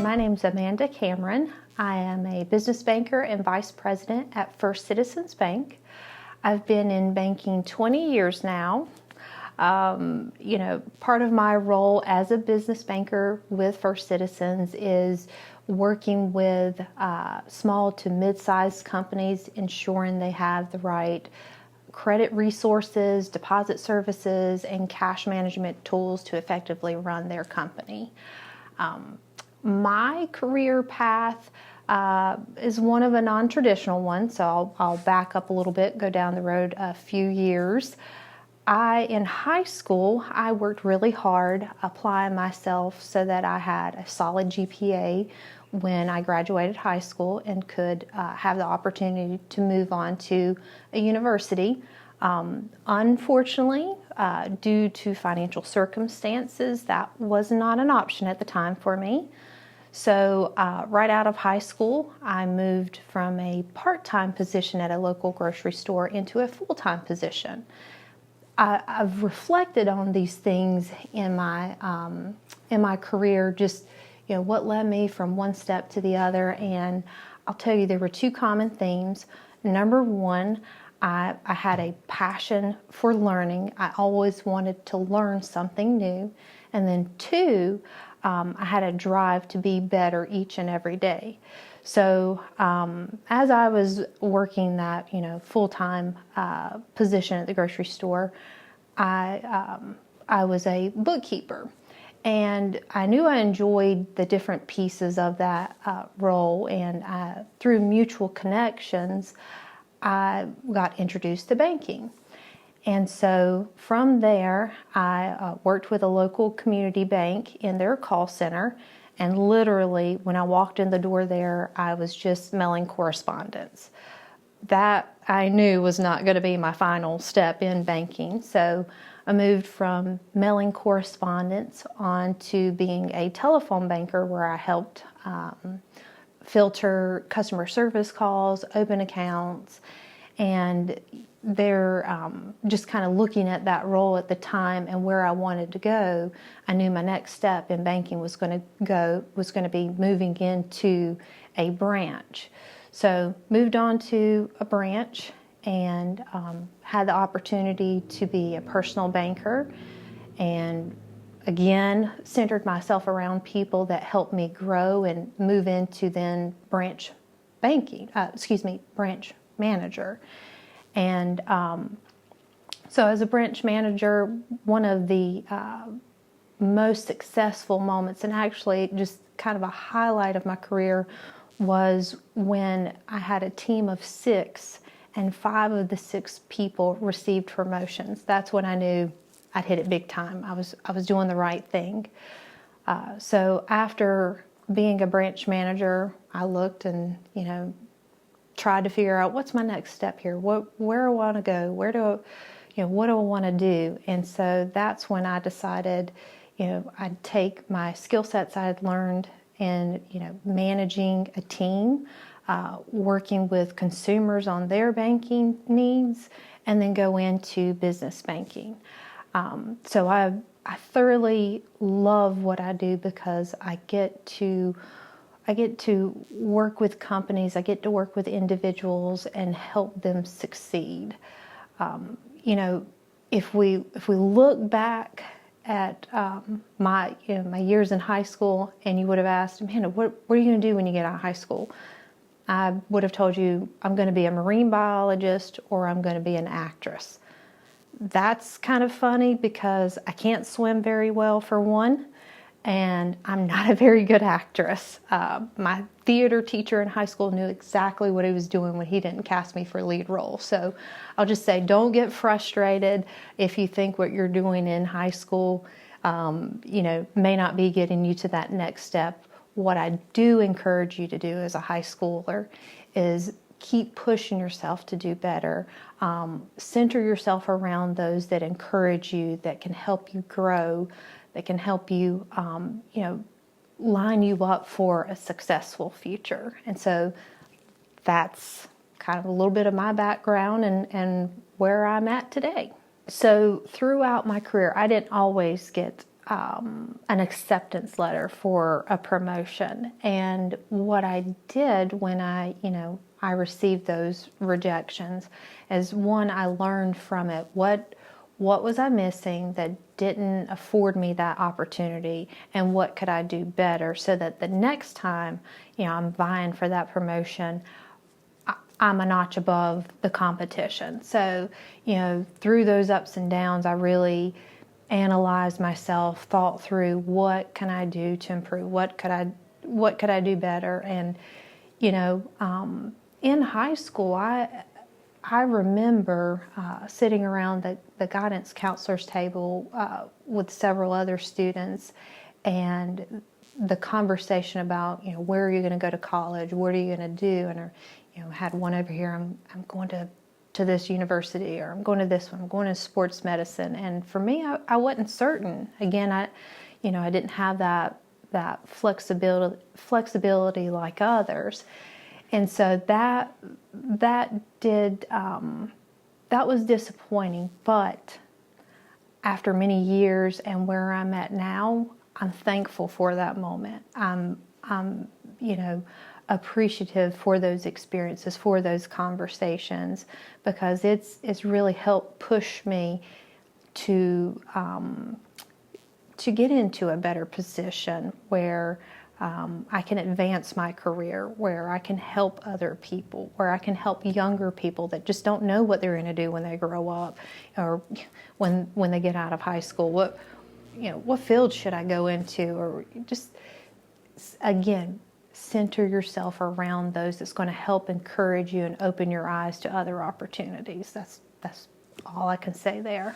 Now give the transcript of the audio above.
My name's Amanda Cameron. I am a business banker and vice president at First Citizens Bank. I've been in banking 20 years now. Part of my role as a business banker with First Citizens is working with small to mid-sized companies, ensuring they have the right credit resources, deposit services, and cash management tools to effectively run their company. My career path is one of a non-traditional one, so I'll back up a little bit, go down the road a few years. In high school, I worked really hard applying myself so that I had a solid GPA when I graduated high school and could have the opportunity to move on to a university. Unfortunately, due to financial circumstances, that was not an option at the time for me. So right out of high school, I moved from a part-time position at a local grocery store into a full-time position. I've reflected on these things in my career, just what led me from one step to the other, and I'll tell you there were two common themes. Number one, I had a passion for learning. I always wanted to learn something new, and then two, I had a drive to be better each and every day. So as I was working that full-time position at the grocery store, I was a bookkeeper, and I knew I enjoyed the different pieces of that role. And through mutual connections, I got introduced to banking. And so from there, I worked with a local community bank in their call center. And literally, when I walked in the door there, I was just mailing correspondence. That I knew was not going to be my final step in banking. So I moved from mailing correspondence on to being a telephone banker, where I helped filter customer service calls, open accounts, and they're just kind of looking at that role at the time and where I wanted to go. I knew my next step in banking was going to be moving into a branch. So moved on to a branch and had the opportunity to be a personal banker, and again centered myself around people that helped me grow and move into then branch manager. And so as a branch manager, one of the most successful moments, and actually just kind of a highlight of my career, was when I had a team of 6 and 5 of the 6 people received promotions. That's when I knew I'd hit it big time. I was doing the right thing. So after being a branch manager, I looked and tried to figure out what's my next step here. Where do I want to go? What do I want to do? And so that's when I decided, I'd take my skill sets I had learned in, managing a team, working with consumers on their banking needs, and then go into business banking. So I thoroughly love what I do because I get to work with companies, I get to work with individuals and help them succeed. If we look back at my years in high school, and you would have asked, Amanda, what are you going to do when you get out of high school? I would have told you I'm going to be a marine biologist or I'm going to be an actress. That's kind of funny because I can't swim very well, for one, and I'm not a very good actress. My theater teacher in high school knew exactly what he was doing when he didn't cast me for a lead role. So I'll just say, don't get frustrated if you think what you're doing in high school, may not be getting you to that next step. What I do encourage you to do as a high schooler is keep pushing yourself to do better. Center yourself around those that encourage you, that can help you grow, that can help you, line you up for a successful future. And so that's kind of a little bit of my background and where I'm at today. So throughout my career, I didn't always get an acceptance letter for a promotion. And what I did when I received those rejections is, one, I learned from it what was I missing that didn't afford me that opportunity, and what could I do better so that the next time I'm vying for that promotion, I'm a notch above the competition. So through those ups and downs, I really analyzed myself, thought through what can I do to improve, what could I do better. And in high school, I remember sitting around the guidance counselor's table with several other students, and the conversation about where are you going to go to college, what are you going to do, and had one over here, I'm going to this university, or I'm going to this one, I'm going to sports medicine. And for me, I wasn't certain. Again, I didn't have that flexibility like others. And so that was disappointing. But after many years and where I'm at now, I'm thankful for that moment. I'm appreciative for those experiences, for those conversations, because it's really helped push me to get into a better position where I can advance my career, where I can help other people, where I can help younger people that just don't know what they're going to do when they grow up, or when they get out of high school. What field should I go into? Or just, again, center yourself around those that's going to help encourage you and open your eyes to other opportunities. That's all I can say there.